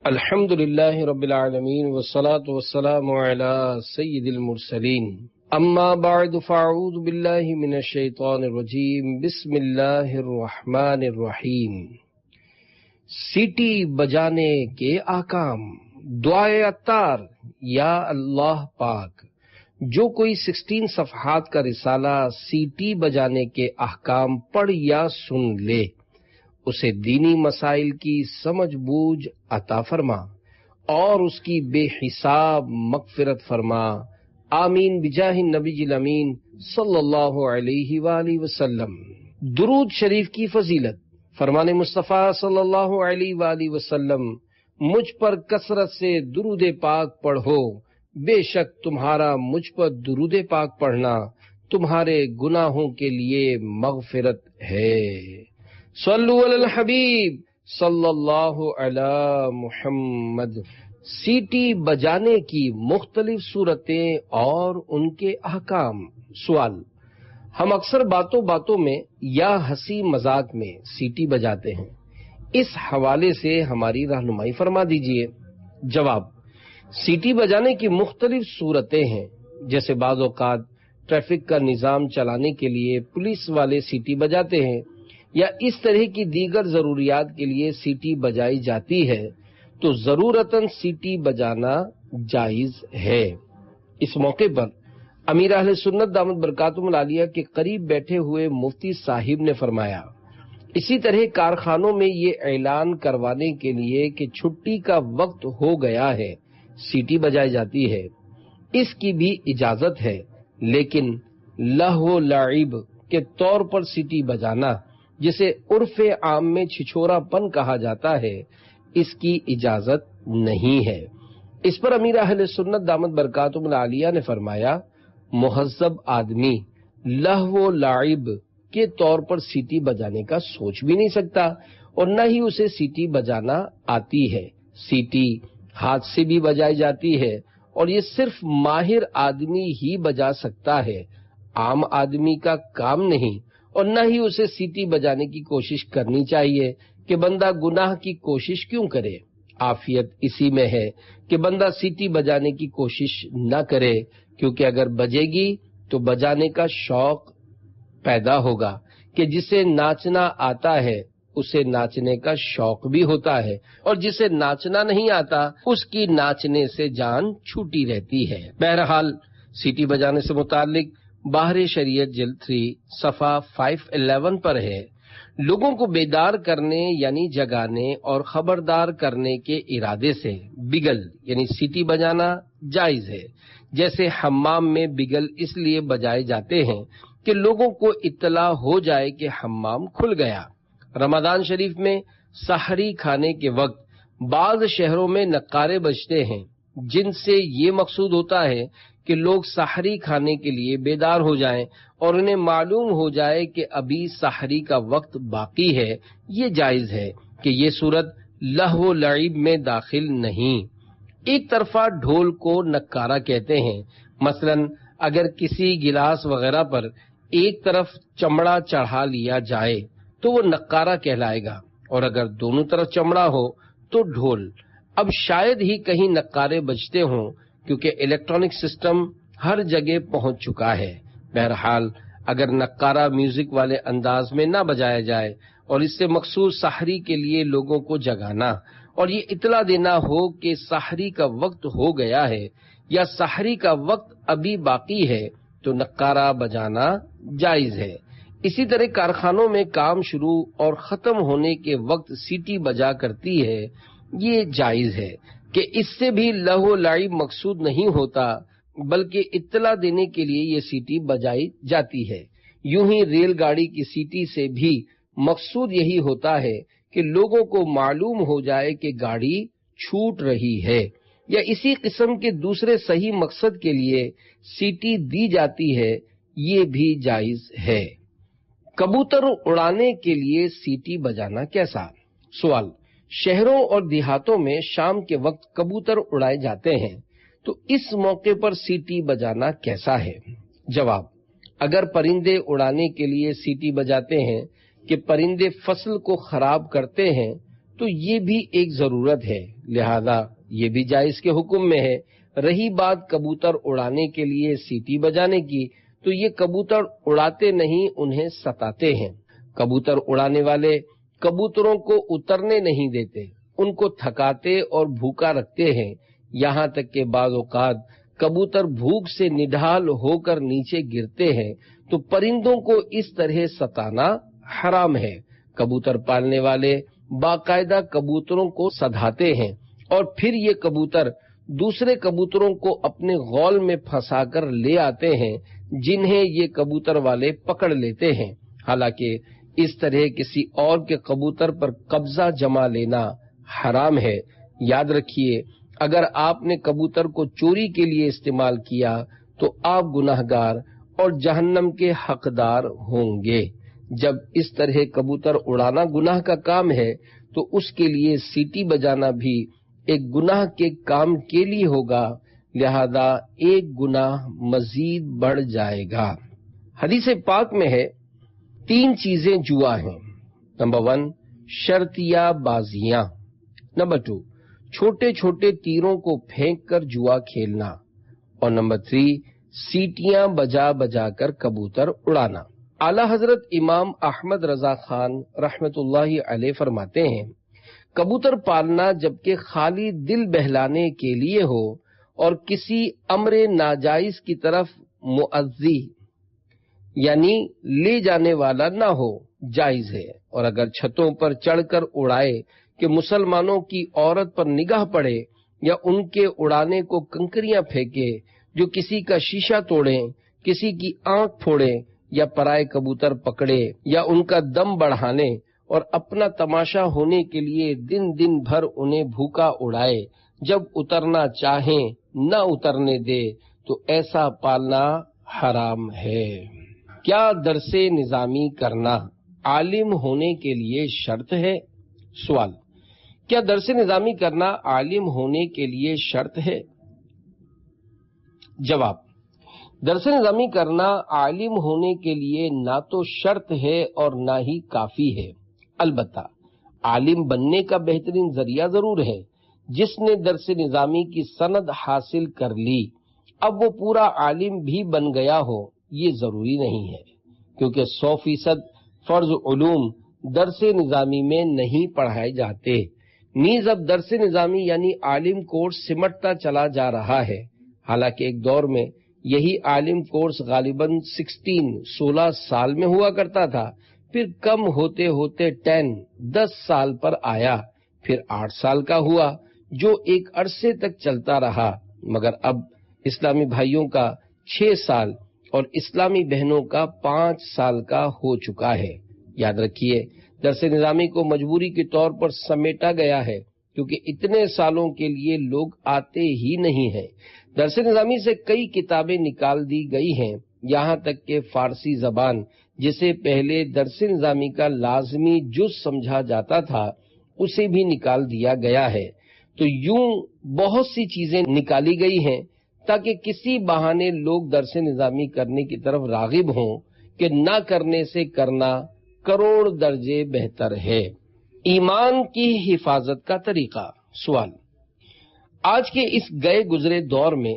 الحمدللہ رب العالمین والصلاة والسلام علی سید المرسلین اما بعد فاعوذ باللہ من الشیطان الرجیم بسم اللہ الرحمن الرحیم۔ سیٹی بجانے کے احکام۔ دعائے عطار۔ یا اللہ پاک، جو کوئی 16 صفحات کا رسالہ سیٹی بجانے کے احکام پڑھ یا سن لے، اسے دینی مسائل کی سمجھ بوجھ عطا فرما اور اس کی بے حساب مغفرت فرما، آمین بجاہ النبی الامین صلی اللہ علیہ وآلہ وسلم۔ درود شریف کی فضیلت۔ فرمان مصطفیٰ صلی اللہ علیہ وآلہ وسلم، مجھ پر کثرت سے درود پاک پڑھو، بے شک تمہارا مجھ پر درود پاک پڑھنا تمہارے گناہوں کے لیے مغفرت ہے۔ صلو علی الحبیب صلی اللہ علی محمد۔ سیٹی بجانے کی مختلف صورتیں اور ان کے احکام۔ سوال: ہم اکثر باتوں باتوں میں یا ہنسی مذاق میں سیٹی بجاتے ہیں، اس حوالے سے ہماری رہنمائی فرما دیجیے۔ جواب: سیٹی بجانے کی مختلف صورتیں ہیں، جیسے بعض اوقات ٹریفک کا نظام چلانے کے لیے پولیس والے سیٹی بجاتے ہیں یا اس طرح کی دیگر ضروریات کے لیے سیٹی بجائی جاتی ہے، تو ضرورتاً سیٹی بجانا جائز ہے۔ اس موقع پر امیر اہل سنت دامت برکاتہم العالیہ کے قریب بیٹھے ہوئے مفتی صاحب نے فرمایا، اسی طرح کارخانوں میں یہ اعلان کروانے کے لیے کہ چھٹی کا وقت ہو گیا ہے سیٹی بجائی جاتی ہے، اس کی بھی اجازت ہے، لیکن لہو لعب کے طور پر سیٹی بجانا، جسے عرف عام میں چھچھورا پن کہا جاتا ہے، اس کی اجازت نہیں ہے۔ اس پر امیر اہل سنت دامت برکاتہم العالیہ نے فرمایا، مہذب آدمی لہو لعب کے طور پر سیٹی بجانے کا سوچ بھی نہیں سکتا اور نہ ہی اسے سیٹی بجانا آتی ہے۔ سیٹی ہاتھ سے بھی بجائی جاتی ہے اور یہ صرف ماہر آدمی ہی بجا سکتا ہے، عام آدمی کا کام نہیں، اور نہ ہی اسے سیٹی بجانے کی کوشش کرنی چاہیے کہ بندہ گناہ کی کوشش کیوں کرے۔ عافیت اسی میں ہے کہ بندہ سیٹی بجانے کی کوشش نہ کرے، کیونکہ اگر بجے گی تو بجانے کا شوق پیدا ہوگا کہ جسے ناچنا آتا ہے اسے ناچنے کا شوق بھی ہوتا ہے، اور جسے ناچنا نہیں آتا اس کی ناچنے سے جان چھوٹی رہتی ہے۔ بہرحال سیٹی بجانے سے متعلق باہر شریعت جلد 3 صفحہ 511 پر ہے، لوگوں کو بیدار کرنے یعنی جگانے اور خبردار کرنے کے ارادے سے بگل یعنی سیٹی بجانا جائز ہے۔ جیسے حمام میں بگل اس لیے بجائے جاتے ہیں کہ لوگوں کو اطلاع ہو جائے کہ حمام کھل گیا۔ رمضان شریف میں سحری کھانے کے وقت بعض شہروں میں نقارے بجتے ہیں، جن سے یہ مقصود ہوتا ہے کہ لوگ سحری کھانے کے لیے بیدار ہو جائیں اور انہیں معلوم ہو جائے کہ ابھی سحری کا وقت باقی ہے۔ یہ جائز ہے کہ یہ صورت لہو و لعب میں داخل نہیں۔ ایک طرفہ ڈھول کو نکارہ کہتے ہیں، مثلا اگر کسی گلاس وغیرہ پر ایک طرف چمڑا چڑھا لیا جائے تو وہ نکارہ کہلائے گا، اور اگر دونوں طرف چمڑا ہو تو ڈھول۔ اب شاید ہی کہیں نکارے بجتے ہوں، کیونکہ الیکٹرانک سسٹم ہر جگہ پہنچ چکا ہے۔ بہرحال اگر نکارہ میوزک والے انداز میں نہ بجایا جائے اور اس سے مخصوص سحری کے لیے لوگوں کو جگانا اور یہ اطلاع دینا ہو کہ سحری کا وقت ہو گیا ہے یا سحری کا وقت ابھی باقی ہے، تو نکارہ بجانا جائز ہے۔ اسی طرح کارخانوں میں کام شروع اور ختم ہونے کے وقت سیٹی بجا کرتی ہے، یہ جائز ہے کہ اس سے بھی لہو لعب مقصود نہیں ہوتا، بلکہ اطلاع دینے کے لیے یہ سیٹی بجائی جاتی ہے۔ یوں ہی ریل گاڑی کی سیٹی سے بھی مقصود یہی ہوتا ہے کہ لوگوں کو معلوم ہو جائے کہ گاڑی چھوٹ رہی ہے، یا اسی قسم کے دوسرے صحیح مقصد کے لیے سیٹی دی جاتی ہے، یہ بھی جائز ہے۔ کبوتر اڑانے کے لیے سیٹی بجانا کیسا؟ سوال: شہروں اور دیہاتوں میں شام کے وقت کبوتر اڑائے جاتے ہیں، تو اس موقع پر سیٹی بجانا کیسا ہے؟ جواب: اگر پرندے اڑانے کے لیے سیٹی بجاتے ہیں کہ پرندے فصل کو خراب کرتے ہیں، تو یہ بھی ایک ضرورت ہے، لہذا یہ بھی جائز کے حکم میں ہے۔ رہی بات کبوتر اڑانے کے لیے سیٹی بجانے کی، تو یہ کبوتر اڑاتے نہیں، انہیں ستاتے ہیں۔ کبوتر اڑانے والے کبوتروں کو اترنے نہیں دیتے، ان کو تھکاتے اور بھوکا رکھتے ہیں، یہاں تک کہ بعض اوقات کبوتر بھوک سے نڈھال ہو کر نیچے گرتے ہیں، تو پرندوں کو اس طرح ستانا حرام ہے۔ کبوتر پالنے والے باقاعدہ کبوتروں کو سدھاتے ہیں اور پھر یہ کبوتر دوسرے کبوتروں کو اپنے غول میں پھنسا کر لے آتے ہیں، جنہیں یہ کبوتر والے پکڑ لیتے ہیں۔ حالانکہ اس طرح کسی اور کے کبوتر پر قبضہ جما لینا حرام ہے۔ یاد رکھیے، اگر آپ نے کبوتر کو چوری کے لیے استعمال کیا تو آپ گناہگار اور جہنم کے حقدار ہوں گے۔ جب اس طرح کبوتر اڑانا گناہ کا کام ہے تو اس کے لیے سیٹی بجانا بھی ایک گناہ کے کام کے لیے ہوگا، لہذا ایک گناہ مزید بڑھ جائے گا۔ حدیث پاک میں ہے 3 چیزیں جوا ہیں۔ نمبر 1 شرطیہ بازیاں، نمبر 2 چھوٹے چھوٹے تیروں کو پھینک کر جوا کھیلنا، اور نمبر 3 سیٹیاں بجا بجا کر کبوتر اڑانا۔ اعلی حضرت امام احمد رضا خان رحمت اللہ علیہ فرماتے ہیں، کبوتر پالنا جبکہ خالی دل بہلانے کے لیے ہو اور کسی امر ناجائز کی طرف معزی یعنی لے جانے والا نہ ہو، جائز ہے، اور اگر چھتوں پر چڑھ کر اڑائے کہ مسلمانوں کی عورت پر نگاہ پڑے یا ان کے اڑانے کو کنکریاں پھینکے جو کسی کا شیشہ توڑیں، کسی کی آنکھ پھوڑیں یا پرائے کبوتر پکڑے یا ان کا دم بڑھانے اور اپنا تماشا ہونے کے لیے دن دن بھر انہیں بھوکا اڑائے، جب اترنا چاہیں نہ اترنے دے، تو ایسا پالنا حرام ہے۔ کیا درس نظامی کرنا عالم ہونے کے لیے شرط ہے؟ سوال، کیا درس نظامی کرنا عالم ہونے کے لیے شرط ہے؟ جواب، درس نظامی کرنا عالم ہونے کے لیے نہ تو شرط ہے اور نہ ہی کافی ہے، البتہ عالم بننے کا بہترین ذریعہ ضرور ہے۔ جس نے درس نظامی کی سند حاصل کر لی، اب وہ پورا عالم بھی بن گیا ہو، یہ ضروری نہیں ہے، کیونکہ 100% فرض علوم درس نظامی میں نہیں پڑھائے جاتے۔ نیز اب درس نظامی یعنی عالم کورس سمٹتا چلا جا رہا ہے، حالانکہ ایک دور میں یہی عالم کورس غالباً 16 سال میں ہوا کرتا تھا، پھر کم ہوتے ہوتے 10 سال پر آیا، پھر 8 سال کا ہوا، جو ایک عرصے تک چلتا رہا، مگر اب اسلامی بھائیوں کا 6 سال اور اسلامی بہنوں کا 5 سال کا ہو چکا ہے۔ یاد رکھیے، درس نظامی کو مجبوری کے طور پر سمیٹا گیا ہے، کیونکہ اتنے سالوں کے لیے لوگ آتے ہی نہیں ہیں۔ درس نظامی سے کئی کتابیں نکال دی گئی ہیں، یہاں تک کہ فارسی زبان جسے پہلے درس نظامی کا لازمی جز سمجھا جاتا تھا، اسے بھی نکال دیا گیا ہے۔ تو یوں بہت سی چیزیں نکالی گئی ہیں تاکہ کسی بہانے لوگ درس نظامی کرنے کی طرف راغب ہوں کہ نہ کرنے سے کرنا کروڑ درجے بہتر ہے۔ ایمان کی حفاظت کا طریقہ۔ سوال، آج کے اس گئے گزرے دور میں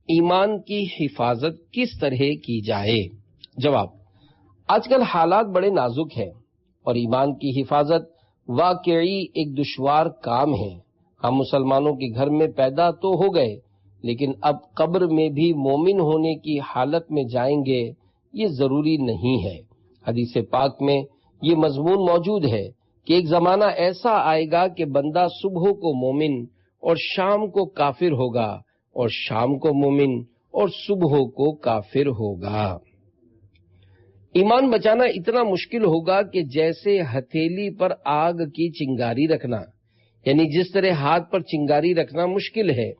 ایمان کی حفاظت کس طرح کی جائے؟ جواب، آج کل حالات بڑے نازک ہیں اور ایمان کی حفاظت واقعی ایک دشوار کام ہے۔ ہم مسلمانوں کے گھر میں پیدا تو ہو گئے، لیکن اب قبر میں بھی مومن ہونے کی حالت میں جائیں گے، یہ ضروری نہیں ہے۔ حدیث پاک میں یہ مضمون موجود ہے کہ ایک زمانہ ایسا آئے گا کہ بندہ صبح کو مومن اور شام کو کافر ہوگا، اور شام کو مومن اور صبح کو کافر ہوگا۔ ایمان بچانا اتنا مشکل ہوگا کہ جیسے ہتھیلی پر آگ کی چنگاری رکھنا، یعنی جس طرح ہاتھ پر چنگاری رکھنا مشکل ہے،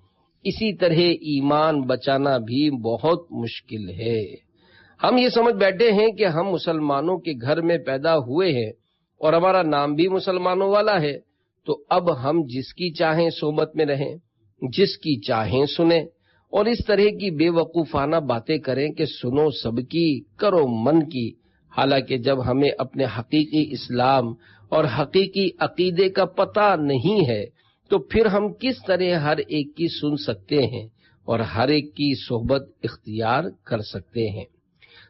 اسی طرح ایمان بچانا بھی بہت مشکل ہے۔ ہم یہ سمجھ بیٹھے ہیں کہ ہم مسلمانوں کے گھر میں پیدا ہوئے ہیں اور ہمارا نام بھی مسلمانوں والا ہے، تو اب ہم جس کی چاہیں صحبت میں رہیں، جس کی چاہیں سنیں، اور اس طرح کی بے وقوفانہ باتیں کریں کہ سنو سب کی، کرو من کی، حالانکہ جب ہمیں اپنے حقیقی اسلام اور حقیقی عقیدے کا پتہ نہیں ہے تو پھر ہم کس طرح ہر ایک کی سن سکتے ہیں اور ہر ایک کی صحبت اختیار کر سکتے ہیں؟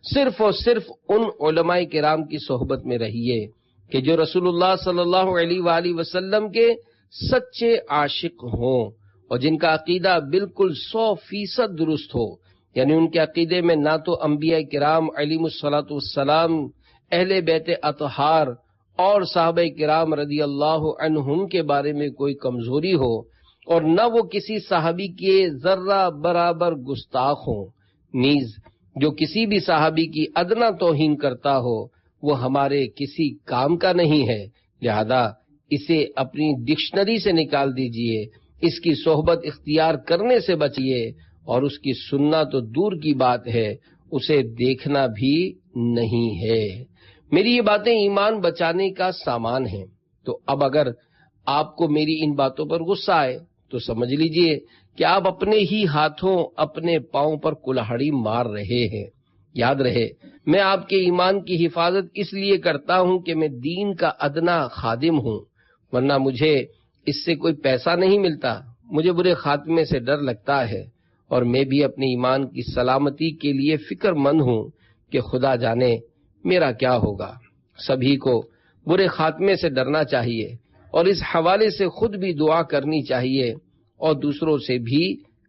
صرف اور صرف ان علماء کرام کی صحبت میں رہیے کہ جو رسول اللہ صلی اللہ علیہ وآلہ وسلم کے سچے عاشق ہوں اور جن کا عقیدہ بالکل 100% درست ہو، یعنی ان کے عقیدے میں نہ تو انبیاء کرام علیہم الصلاۃ والسلام، اہل بیت اطہار اور صحابہ کرام رضی اللہ عنہم کے بارے میں کوئی کمزوری ہو، اور نہ وہ کسی صحابی کے ذرہ برابر گستاخ ہوں، نیز جو کسی بھی صحابی کی ادنا توہین کرتا ہو وہ ہمارے کسی کام کا نہیں ہے، لہذا اسے اپنی ڈکشنری سے نکال دیجئے، اس کی صحبت اختیار کرنے سے بچیے، اور اس کی سننا تو دور کی بات ہے، اسے دیکھنا بھی نہیں ہے۔ میری یہ باتیں ایمان بچانے کا سامان ہیں، تو اب اگر آپ کو میری ان باتوں پر غصہ آئے تو سمجھ لیجئے کہ آپ اپنے ہی ہاتھوں اپنے پاؤں پر کلہاڑی مار رہے ہیں۔ یاد رہے، میں آپ کے ایمان کی حفاظت اس لیے کرتا ہوں کہ میں دین کا ادنا خادم ہوں، ورنہ مجھے اس سے کوئی پیسہ نہیں ملتا۔ مجھے برے خاتمے سے ڈر لگتا ہے، اور میں بھی اپنے ایمان کی سلامتی کے لیے فکر مند ہوں کہ خدا جانے میرا کیا ہوگا۔ سبھی کو برے خاتمے سے ڈرنا چاہیے، اور اس حوالے سے خود بھی دعا کرنی چاہیے اور دوسروں سے بھی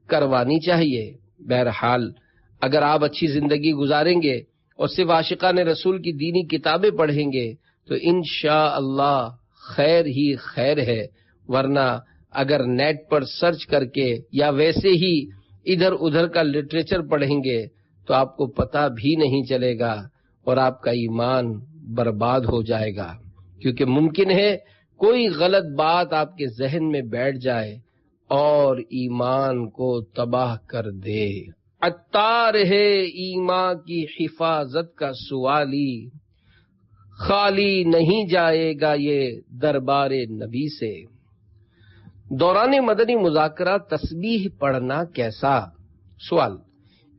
کروانی چاہیے۔ بہرحال اگر آپ اچھی زندگی گزاریں گے اور صرف عاشقان رسول کی دینی کتابیں پڑھیں گے تو انشاءاللہ خیر ہی خیر ہے، ورنہ اگر نیٹ پر سرچ کر کے یا ویسے ہی ادھر ادھر کا لٹریچر پڑھیں گے تو آپ کو پتہ بھی نہیں چلے گا اور آپ کا ایمان برباد ہو جائے گا، کیونکہ ممکن ہے کوئی غلط بات آپ کے ذہن میں بیٹھ جائے اور ایمان کو تباہ کر دے۔ عطار ہے ایمان کی حفاظت کا سوالی، خالی نہیں جائے گا یہ دربار نبی سے۔ دوران مدنی مذاکرہ تسبیح پڑھنا کیسا؟ سوال: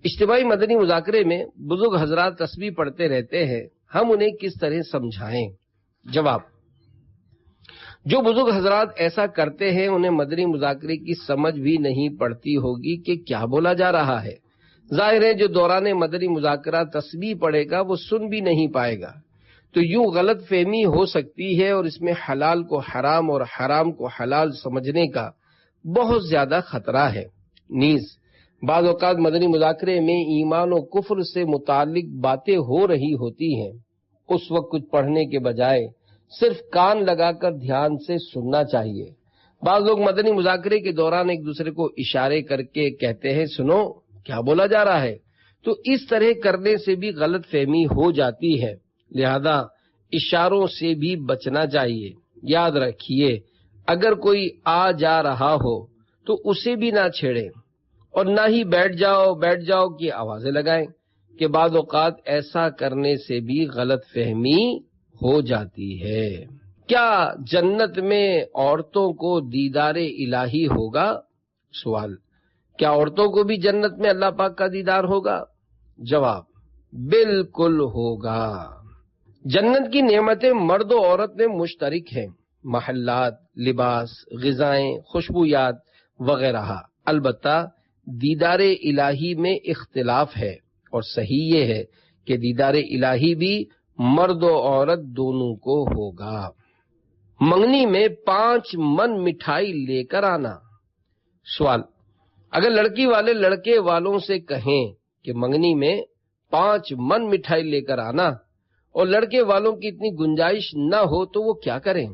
اجتماعی مدنی مذاکرے میں بزرگ حضرات تسبیح پڑھتے رہتے ہیں، ہم انہیں کس طرح سمجھائیں؟ جواب: جو بزرگ حضرات ایسا کرتے ہیں انہیں مدنی مذاکرے کی سمجھ بھی نہیں پڑتی ہوگی کہ کیا بولا جا رہا ہے۔ ظاہر ہے جو دوران مدنی مذاکرہ تسبیح پڑھے گا وہ سن بھی نہیں پائے گا، تو یوں غلط فہمی ہو سکتی ہے، اور اس میں حلال کو حرام اور حرام کو حلال سمجھنے کا بہت زیادہ خطرہ ہے۔ نیز بعض اوقات مدنی مذاکرے میں ایمان و کفر سے متعلق باتیں ہو رہی ہوتی ہیں، اس وقت کچھ پڑھنے کے بجائے صرف کان لگا کر دھیان سے سننا چاہیے۔ بعض لوگ مدنی مذاکرے کے دوران ایک دوسرے کو اشارے کر کے کہتے ہیں سنو کیا بولا جا رہا ہے، تو اس طرح کرنے سے بھی غلط فہمی ہو جاتی ہے، لہذا اشاروں سے بھی بچنا چاہیے۔ یاد رکھیے اگر کوئی آ جا رہا ہو تو اسے بھی نہ چھیڑیں، اور نہ ہی بیٹھ جاؤ کی آوازیں لگائیں، کہ بعض اوقات ایسا کرنے سے بھی غلط فہمی ہو جاتی ہے۔ کیا جنت میں عورتوں کو دیدار الہی ہوگا؟ سوال: کیا عورتوں کو بھی جنت میں اللہ پاک کا دیدار ہوگا؟ جواب: بالکل ہوگا۔ جنت کی نعمتیں مرد و عورت میں مشترک ہیں، محلات، لباس، غذائیں، خوشبویات وغیرہ۔ البتہ دیدار الہی میں اختلاف ہے، اور صحیح یہ ہے کہ دیدار الہی بھی مرد و عورت دونوں کو ہوگا۔ منگنی میں 5 من مٹھائی لے کر آنا۔ سوال: اگر لڑکی والے لڑکے والوں سے کہیں کہ منگنی میں 5 من مٹھائی لے کر آنا، اور لڑکے والوں کی اتنی گنجائش نہ ہو تو وہ کیا کریں؟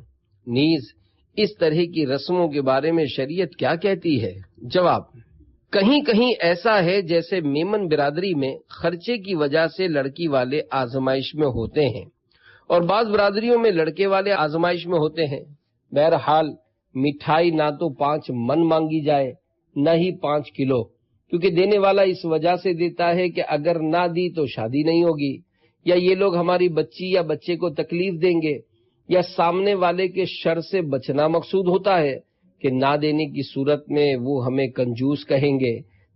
نیز اس طرح کی رسموں کے بارے میں شریعت کیا کہتی ہے؟ جواب: کہیں کہیں ایسا ہے جیسے میمن برادری میں خرچے کی وجہ سے لڑکی والے آزمائش میں ہوتے ہیں، اور بعض برادریوں میں لڑکے والے آزمائش میں ہوتے ہیں۔ بہرحال مٹھائی نہ تو 5 من مانگی جائے نہ ہی 5 کلو، کیونکہ دینے والا اس وجہ سے دیتا ہے کہ اگر نہ دی تو شادی نہیں ہوگی، یا یہ لوگ ہماری بچی یا بچے کو تکلیف دیں گے، یا سامنے والے کے شر سے بچنا مقصود ہوتا ہے کہ نہ دینے کی صورت میں وہ ہمیں کنجوس کہیں گے،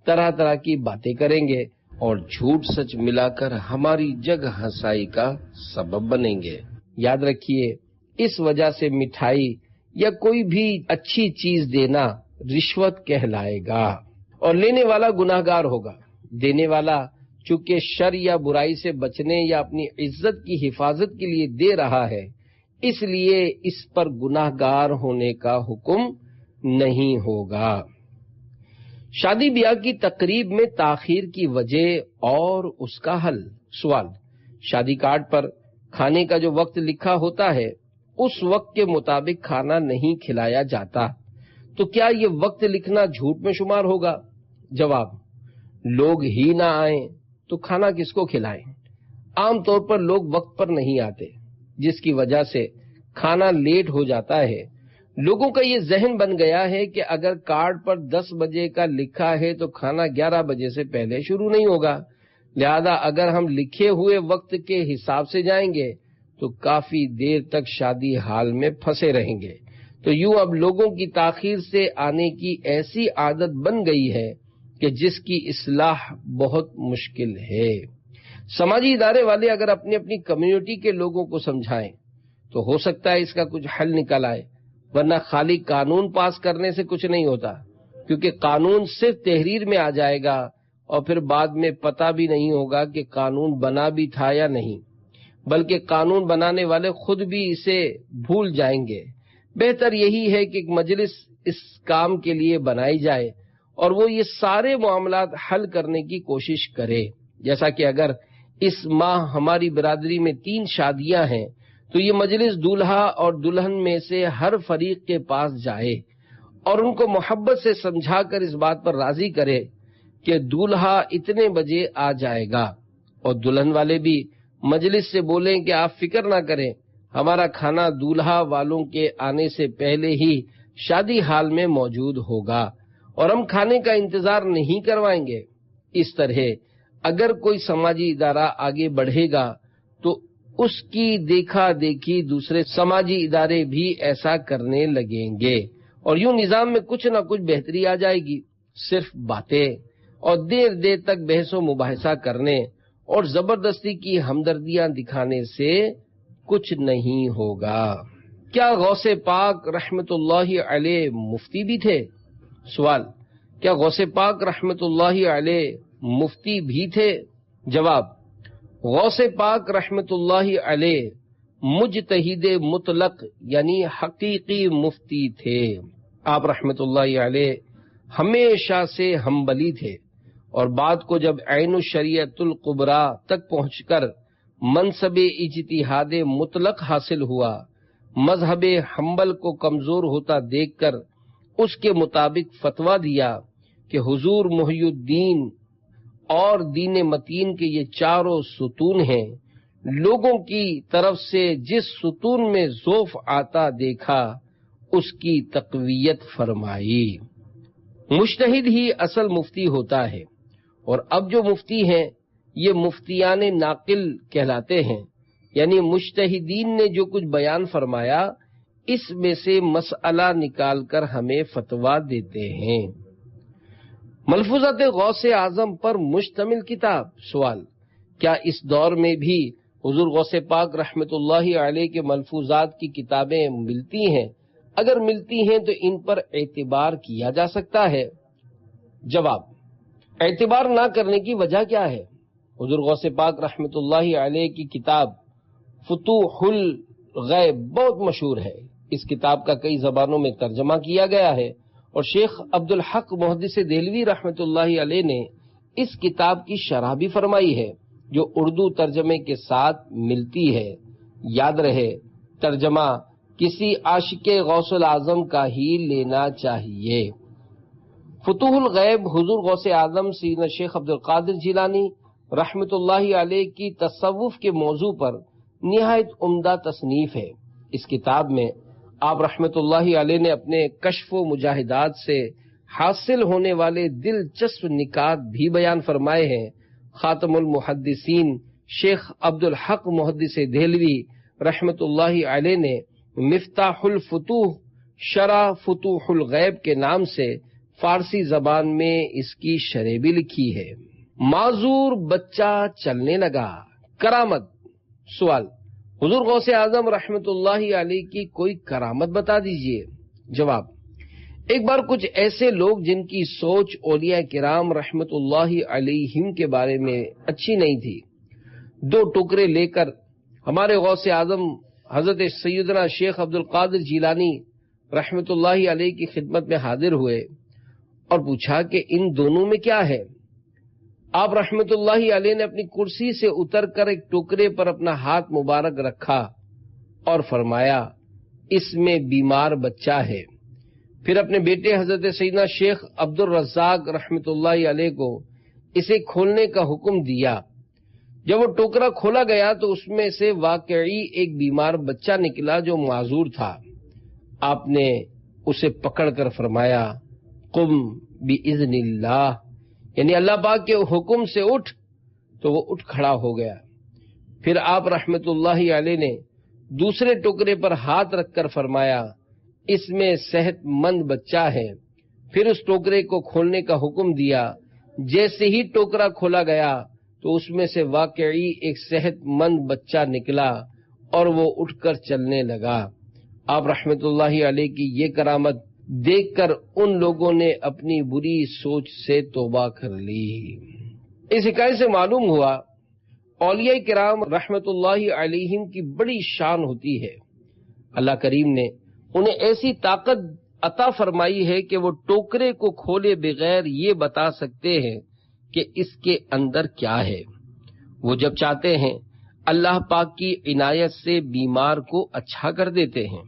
طرح طرح کی باتیں کریں گے، اور جھوٹ سچ ملا کر ہماری جگ ہنسائی کا سبب بنیں گے۔ یاد رکھیے اس وجہ سے مٹھائی یا کوئی بھی اچھی چیز دینا رشوت کہلائے گا اور لینے والا گناہگار ہوگا۔ دینے والا چونکہ شر یا برائی سے بچنے یا اپنی عزت کی حفاظت کے لیے دے رہا ہے، اس لیے اس پر گناہگار ہونے کا حکم نہیں ہوگا۔ شادی بیاہ کی تقریب میں تاخیر کی وجہ اور اس کا حل۔ سوال: شادی کارڈ پر کھانے کا جو وقت لکھا ہوتا ہے اس وقت کے مطابق کھانا نہیں کھلایا جاتا تو کیا یہ وقت لکھنا جھوٹ میں شمار ہوگا؟ جواب: لوگ ہی نہ آئیں تو کھانا کس کو کھلائیں؟ عام طور پر لوگ وقت پر نہیں آتے، جس کی وجہ سے کھانا لیٹ ہو جاتا ہے۔ لوگوں کا یہ ذہن بن گیا ہے کہ اگر کارڈ پر 10 بجے کا لکھا ہے تو کھانا 11 بجے سے پہلے شروع نہیں ہوگا، لہذا اگر ہم لکھے ہوئے وقت کے حساب سے جائیں گے تو کافی دیر تک شادی ہال میں پھنسے رہیں گے۔ تو یوں اب لوگوں کی تاخیر سے آنے کی ایسی عادت بن گئی ہے کہ جس کی اصلاح بہت مشکل ہے۔ سماجی ادارے والے اگر اپنی اپنی کمیونٹی کے لوگوں کو سمجھائیں تو ہو سکتا ہے اس کا کچھ حل نکل آئے، ورنہ خالی قانون پاس کرنے سے کچھ نہیں ہوتا، کیونکہ قانون صرف تحریر میں آ جائے گا اور پھر بعد میں پتہ بھی نہیں ہوگا کہ قانون بنا بھی تھا یا نہیں، بلکہ قانون بنانے والے خود بھی اسے بھول جائیں گے۔ بہتر یہی ہے کہ ایک مجلس اس کام کے لیے بنائی جائے اور وہ یہ سارے معاملات حل کرنے کی کوشش کرے۔ جیسا کہ اگر اس ماہ ہماری برادری میں 3 شادیاں ہیں تو یہ مجلس دولہا اور دلہن میں سے ہر فریق کے پاس جائے اور ان کو محبت سے سمجھا کر اس بات پر راضی کرے کہ دولہا اتنے بجے آ جائے گا، اور دلہن والے بھی مجلس سے بولیں کہ آپ فکر نہ کریں، ہمارا کھانا دولہا والوں کے آنے سے پہلے ہی شادی ہال میں موجود ہوگا اور ہم کھانے کا انتظار نہیں کروائیں گے۔ اس طرح اگر کوئی سماجی ادارہ آگے بڑھے گا تو اس کی دیکھا دیکھی دوسرے سماجی ادارے بھی ایسا کرنے لگیں گے اور یوں نظام میں کچھ نہ کچھ بہتری آ جائے گی۔ صرف باتیں اور دیر دیر تک بحث و مباحثہ کرنے اور زبردستی کی ہمدردیاں دکھانے سے کچھ نہیں ہوگا۔ کیا غوث پاک رحمت اللہ علیہ مفتی بھی تھے؟ سوال: کیا غوث پاک رحمت اللہ علیہ مفتی بھی تھے؟ جواب: غوث پاک رحمت اللہ علیہ مجتہد مطلق یعنی حقیقی مفتی تھے۔ آپ رحمت اللہ علیہ ہمیشہ سے حنبلی تھے اور بعد کو جب عین الشریعت الکبریٰ تک پہنچ کر منصب اجتہاد مطلق حاصل ہوا، مذہب حنبل کو کمزور ہوتا دیکھ کر اس کے مطابق فتویٰ دیا کہ حضور محی الدین اور دین متین کے یہ 4 ستون ہیں، لوگوں کی طرف سے جس ستون میں ضعف آتا دیکھا اس کی تقویت فرمائی۔ مجتہد ہی اصل مفتی ہوتا ہے، اور اب جو مفتی ہیں یہ مفتیان ناقل کہلاتے ہیں، یعنی مجتہدین نے جو کچھ بیان فرمایا اس میں سے مسئلہ نکال کر ہمیں فتویٰ دیتے ہیں۔ ملفوظات غوث اعظم پر مشتمل کتاب۔ سوال: کیا اس دور میں بھی حضور غوث پاک رحمت اللہ علیہ کے ملفوظات کی کتابیں ملتی ہیں؟ اگر ملتی ہیں تو ان پر اعتبار کیا جا سکتا ہے؟ جواب: اعتبار نہ کرنے کی وجہ کیا ہے؟ حضور غوث پاک رحمت اللہ علیہ کی کتاب فتوح الغیب بہت مشہور ہے۔ اس کتاب کا کئی زبانوں میں ترجمہ کیا گیا ہے اور شیخ عبدالحق محدث دہلوی رحمت اللہ علیہ نے اس کتاب کی شرح بھی فرمائی ہے جو اردو ترجمے کے ساتھ ملتی ہے۔ یاد رہے، ترجمہ کسی عاشق غوث الاعظم کا ہی لینا چاہیے۔ فتوح الغیب حضور غوث اعظم سیدنا شیخ عبدالقادر جیلانی رحمت اللہ علیہ کی تصوف کے موضوع پر نہایت عمدہ تصنیف ہے۔ اس کتاب میں آپ رحمت اللہ علیہ نے اپنے کشف و مجاہدات سے حاصل ہونے والے دلچسپ نکات بھی بیان فرمائے ہیں۔ خاتم المحدثین شیخ عبدالحق محدث دہلوی رحمت اللہ علیہ نے مفتاح الفتوح شرح فتوح الغیب کے نام سے فارسی زبان میں اس کی شرح بھی لکھی ہے۔ معذور بچہ چلنے لگا، کرامت۔ سوال: حضور غوث اعظم رحمت اللہ علیہ کی کوئی کرامت بتا دیجئے۔ جواب: ایک بار کچھ ایسے لوگ جن کی سوچ اولیاء کرام رحمت اللہ علیہم کے بارے میں اچھی نہیں تھی، 2 ٹکڑے لے کر ہمارے غوث اعظم حضرت سیدنا شیخ عبد القادر جیلانی رحمت اللہ علیہ کی خدمت میں حاضر ہوئے اور پوچھا کہ ان دونوں میں کیا ہے؟ آپ رحمت اللہ علیہ نے اپنی کرسی سے اتر کر ایک ٹکڑے پر اپنا ہاتھ مبارک رکھا اور فرمایا اس میں بیمار بچہ ہے۔ پھر اپنے بیٹے حضرت سیدنا شیخ عبد الرزاق رحمت اللہ علیہ کو اسے کھولنے کا حکم دیا۔ جب وہ ٹوکرا کھولا گیا تو اس میں سے واقعی ایک بیمار بچہ نکلا جو معذور تھا۔ آپ نے اسے پکڑ کر فرمایا قم باذن اللہ، یعنی اللہ پاک کے حکم سے اٹھ، تو وہ اٹھ کھڑا ہو گیا۔ پھر آپ رحمت اللہ علیہ نے دوسرے ٹکڑے پر ہاتھ رکھ کر فرمایا اس میں صحت مند بچہ ہے۔ پھر اس ٹوکرے کو کھولنے کا حکم دیا۔ جیسے ہی ٹوکرا کھولا گیا تو اس میں سے واقعی ایک صحت مند بچہ نکلا اور وہ اٹھ کر چلنے لگا۔ آپ رحمت اللہ علیہ کی یہ کرامت دیکھ کر ان لوگوں نے اپنی بری سوچ سے توبہ کر لی۔ اس حکایت سے معلوم ہوا اولیاء کرام رحمت اللہ علیہم کی بڑی شان ہوتی ہے۔ اللہ کریم نے انہیں ایسی طاقت عطا فرمائی ہے کہ وہ ٹوکرے کو کھولے بغیر یہ بتا سکتے ہیں کہ اس کے اندر کیا ہے۔ وہ جب چاہتے ہیں اللہ پاک کی عنایت سے بیمار کو اچھا کر دیتے ہیں۔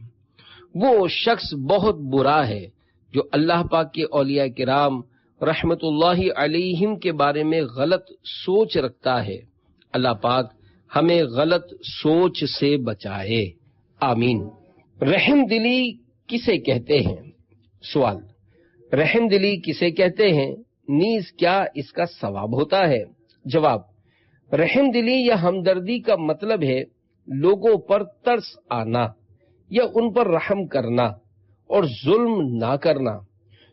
وہ شخص بہت برا ہے جو اللہ پاک کے اولیاء کرام رحمت اللہ علیہم کے بارے میں غلط سوچ رکھتا ہے۔ اللہ پاک ہمیں غلط سوچ سے بچائے، آمین۔ رحم دلی کسے کہتے ہیں؟ سوال: رحم دلی کسے کہتے ہیں؟ نیز کیا اس کا ثواب ہوتا ہے؟ جواب: رحم دلی یا ہمدردی کا مطلب ہے لوگوں پر ترس آنا یا ان پر رحم کرنا اور ظلم نہ کرنا۔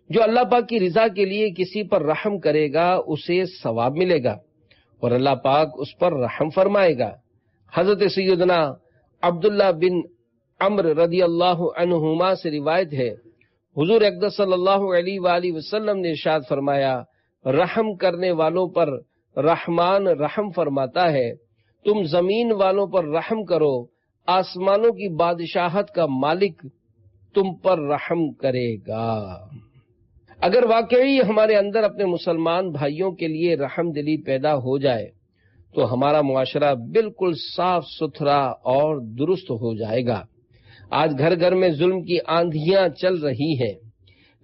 جو اللہ پاک کی رضا کے لیے کسی پر رحم کرے گا اسے ثواب ملے گا اور اللہ پاک اس پر رحم فرمائے گا۔ حضرت سیدنا عبداللہ بن عمرو رضی اللہ عنہما سے روایت ہے، حضور اقدس صلی اللہ علیہ وآلہ وسلم نے ارشاد فرمایا رحم کرنے والوں پر رحمان رحم فرماتا ہے، تم زمین والوں پر رحم کرو، آسمانوں کی بادشاہت کا مالک تم پر رحم کرے گا۔ اگر واقعی ہمارے اندر اپنے مسلمان بھائیوں کے لیے رحم دلی پیدا ہو جائے تو ہمارا معاشرہ بالکل صاف ستھرا اور درست ہو جائے گا۔ آج گھر گھر میں ظلم کی آندھیاں چل رہی ہیں،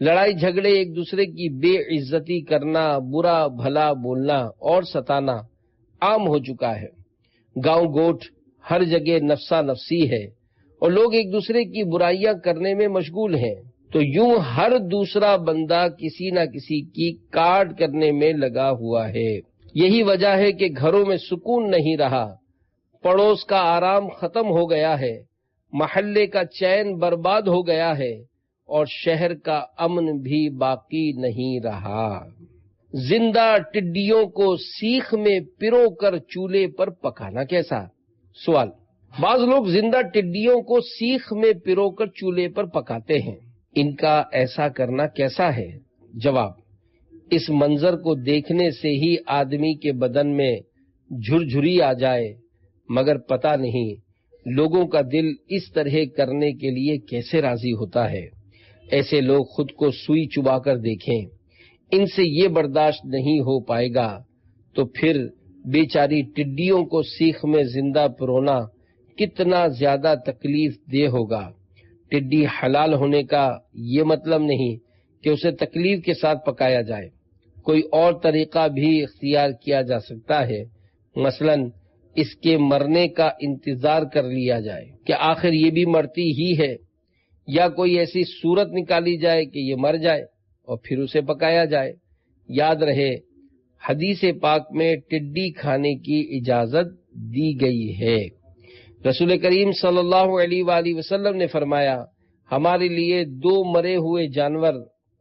لڑائی جھگڑے، ایک دوسرے کی بے عزتی کرنا، برا بھلا بولنا اور ستانا عام ہو چکا ہے۔ گاؤں گوٹھ ہر جگہ نفسا نفسی ہے اور لوگ ایک دوسرے کی برائیاں کرنے میں مشغول ہیں، تو یوں ہر دوسرا بندہ کسی نہ کسی کی کاٹ کرنے میں لگا ہوا ہے۔ یہی وجہ ہے کہ گھروں میں سکون نہیں رہا، پڑوس کا آرام ختم ہو گیا ہے، محلے کا چین برباد ہو گیا ہے اور شہر کا امن بھی باقی نہیں رہا۔ زندہ ٹڈیوں کو سیخ میں پرو کر چولہے پر پکانا کیسا؟ سوال: بعض لوگ زندہ ٹڈیوں کو سیخ میں پرو کر چولہے پر پکاتے ہیں، ان کا ایسا کرنا کیسا ہے؟ جواب: اس منظر کو دیکھنے سے ہی آدمی کے بدن میں جھرجھری آ جائے، مگر پتہ نہیں لوگوں کا دل اس طرح کرنے کے لیے کیسے راضی ہوتا ہے۔ ایسے لوگ خود کو سوئی چبا کر دیکھیں، ان سے یہ برداشت نہیں ہو پائے گا تو پھر بیچاری ٹڈیوں کو سیخ میں زندہ پرونا کتنا زیادہ تکلیف دہ ہوگا۔ ٹڈی حلال ہونے کا یہ مطلب نہیں کہ اسے تکلیف کے ساتھ پکایا جائے، کوئی اور طریقہ بھی اختیار کیا جا سکتا ہے، مثلاً اس کے مرنے کا انتظار کر لیا جائے کہ آخر یہ بھی مرتی ہی ہے، یا کوئی ایسی صورت نکالی جائے کہ یہ مر جائے اور پھر اسے پکایا جائے۔ یاد رہے حدیث پاک میں ٹڈی کھانے کی اجازت دی گئی ہے۔ رسول کریم صلی اللہ علیہ وآلہ وسلم نے فرمایا ہمارے لیے 2 مرے ہوئے جانور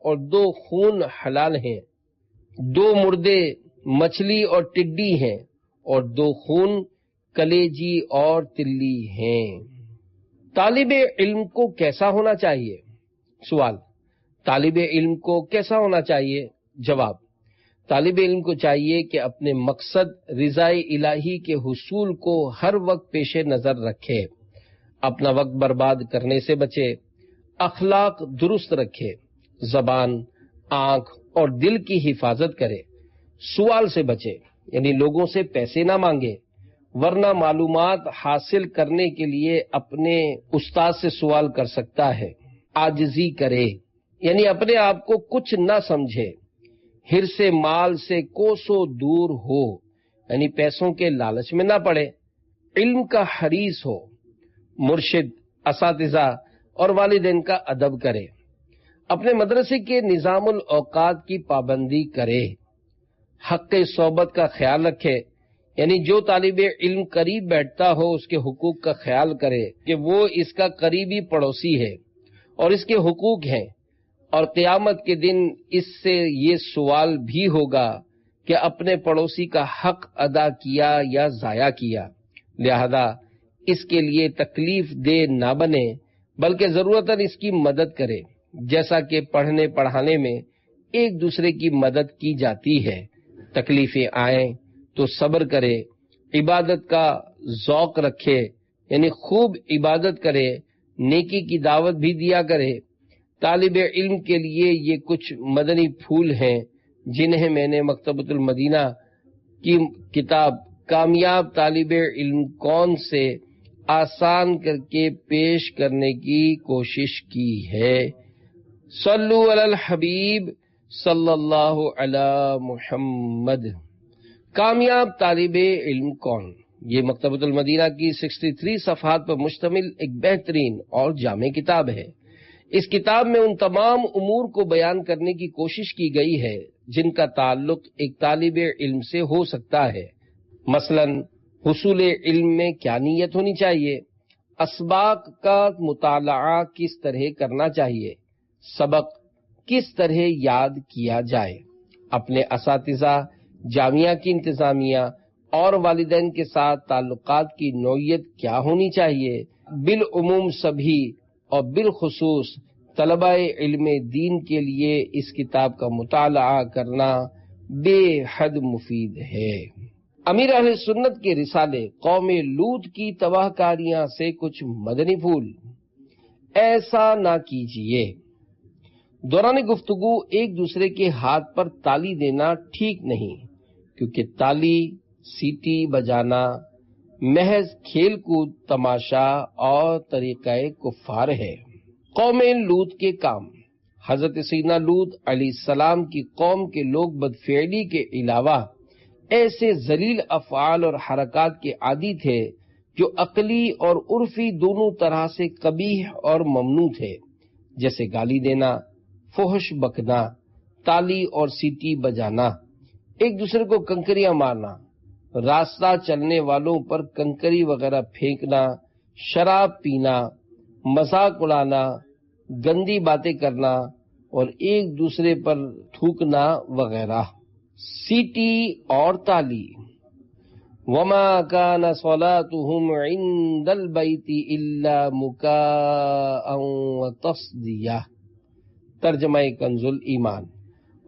اور 2 خون حلال ہیں، 2 مردے مچھلی اور ٹڈی ہیں اور 2 خون کلیجی اور تلی ہیں۔ طالب علم کو کیسا ہونا چاہیے؟ سوال، طالب علم کو کیسا ہونا چاہیے؟ جواب، طالب علم کو چاہیے کہ اپنے مقصد رضا الہی کے حصول کو ہر وقت پیش نظر رکھے، اپنا وقت برباد کرنے سے بچے، اخلاق درست رکھے، زبان، آنکھ اور دل کی حفاظت کرے، سوال سے بچے یعنی لوگوں سے پیسے نہ مانگے، ورنہ معلومات حاصل کرنے کے لیے اپنے استاد سے سوال کر سکتا ہے، عاجزی کرے یعنی اپنے آپ کو کچھ نہ سمجھے، حرص مال سے کوسوں دور ہو یعنی پیسوں کے لالچ میں نہ پڑے، علم کا حریص ہو، مرشد، اساتذہ اور والدین کا ادب کرے، اپنے مدرسے کے نظام الاوقات کی پابندی کرے، حق صحبت کا خیال رکھے یعنی جو طالب علم قریب بیٹھتا ہو اس کے حقوق کا خیال کرے کہ وہ اس کا قریبی پڑوسی ہے اور اس کے حقوق ہیں، اور قیامت کے دن اس سے یہ سوال بھی ہوگا کہ اپنے پڑوسی کا حق ادا کیا یا ضائع کیا، لہذا اس کے لیے تکلیف دہ نہ بنے بلکہ ضرورتاً اس کی مدد کرے، جیسا کہ پڑھنے پڑھانے میں ایک دوسرے کی مدد کی جاتی ہے، تکلیفیں آئیں تو صبر کرے، عبادت کا ذوق رکھے یعنی خوب عبادت کرے، نیکی کی دعوت بھی دیا کرے۔ طالب علم کے لیے یہ کچھ مدنی پھول ہیں جنہیں میں نے مکتبۃ المدینہ کی کتاب کامیاب طالب علم کون سے آسان کر کے پیش کرنے کی کوشش کی ہے۔ صلو علی الحبیب صلی اللہ علی محمد۔ کامیاب طالب علم کون؟ یہ مکتبۃ المدینہ کی 63 صفحات پر مشتمل ایک بہترین اور جامع کتاب ہے۔ اس کتاب میں ان تمام امور کو بیان کرنے کی کوشش کی گئی ہے جن کا تعلق ایک طالب علم سے ہو سکتا ہے، مثلا حصول علم میں کیا نیت ہونی چاہیے، اسباق کا مطالعہ کس طرح کرنا چاہیے، سبق کس طرح یاد کیا جائے، اپنے اساتذہ، جامعہ کی انتظامیہ اور والدین کے ساتھ تعلقات کی نوعیت کیا ہونی چاہیے، بالعموم سبھی اور بالخصوص طلباء علم دین کے لیے اس کتاب کا مطالعہ کرنا بے حد مفید ہے۔ امیر اہل سنت کے رسالے قوم لوط کی تباہ کاریاں سے کچھ مدنی پھول۔ ایسا نہ کیجیے۔ دوران گفتگو ایک دوسرے کے ہاتھ پر تالی دینا ٹھیک نہیں، کیونکہ تالی، سیٹی بجانا محض کھیل کود، تماشا اور طریقہ کفار ہے۔ قوم لوط کے کام۔ حضرت سیدنا لوط علیہ السلام کی قوم کے لوگ بدفعلی کے علاوہ ایسے ذلیل افعال اور حرکات کے عادی تھے جو عقلی اور عرفی دونوں طرح سے قبیح اور ممنوع تھے، جیسے گالی دینا، فحش بکنا، تالی اور سیٹی بجانا، ایک دوسرے کو کنکریاں مارنا، راستہ چلنے والوں پر کنکری وغیرہ پھینکنا، شراب پینا، مذاق اڑانا، گندی باتیں کرنا اور ایک دوسرے پر تھوکنا وغیرہ۔ سیٹی اور تالی۔ وما كان صلاتهم عند البيت الا مكاء وتصدية۔ ترجمہ کنز الایمان۔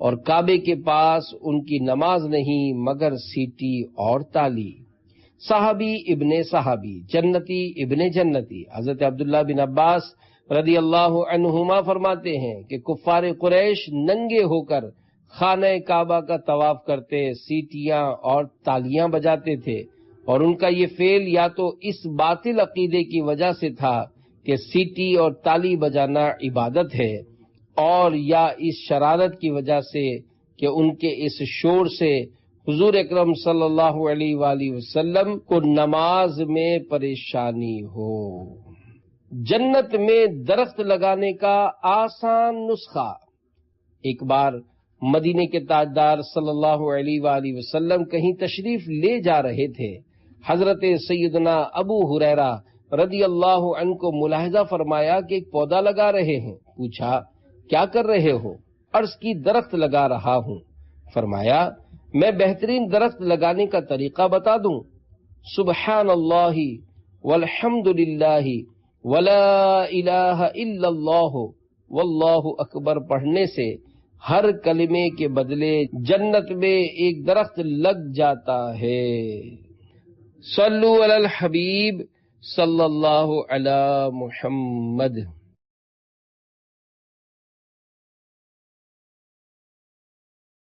اور کعبے کے پاس ان کی نماز نہیں مگر سیٹی اور تالی۔ صحابی ابن صحابی، جنتی ابن جنتی۔ حضرت عبداللہ بن عباس رضی اللہ عنہما فرماتے ہیں کہ کفار قریش ننگے ہو کر خانہ کعبہ کا طواف کرتے، سیٹیاں اور تالیاں بجاتے تھے، اور ان کا یہ فعل یا تو اس باطل عقیدے کی وجہ سے تھا کہ سیٹی اور تالی بجانا عبادت ہے، اور یا اس شرارت کی وجہ سے کہ ان کے اس شور سے حضور اکرم صلی اللہ علیہ وآلہ وسلم کو نماز میں پریشانی ہو۔ جنت میں درخت لگانے کا آسان نسخہ۔ ایک بار مدینے کے تاجدار صلی اللہ علیہ وآلہ وسلم کہیں تشریف لے جا رہے تھے۔ حضرت سیدنا ابو ہریرہ رضی اللہ عنہ کو ملاحظہ فرمایا کہ ایک پودا لگا رہے ہیں۔ پوچھا کیا کر رہے ہو؟ عرض کی درخت لگا رہا ہوں۔ فرمایا میں بہترین درخت لگانے کا طریقہ بتا دوں؟ سبحان اللہ والحمد للہ ولا الہ الا اللہ واللہ اکبر پڑھنے سے ہر کلمے کے بدلے جنت میں ایک درخت لگ جاتا ہے۔ صلو علی الحبیب صلی اللہ علی محمد۔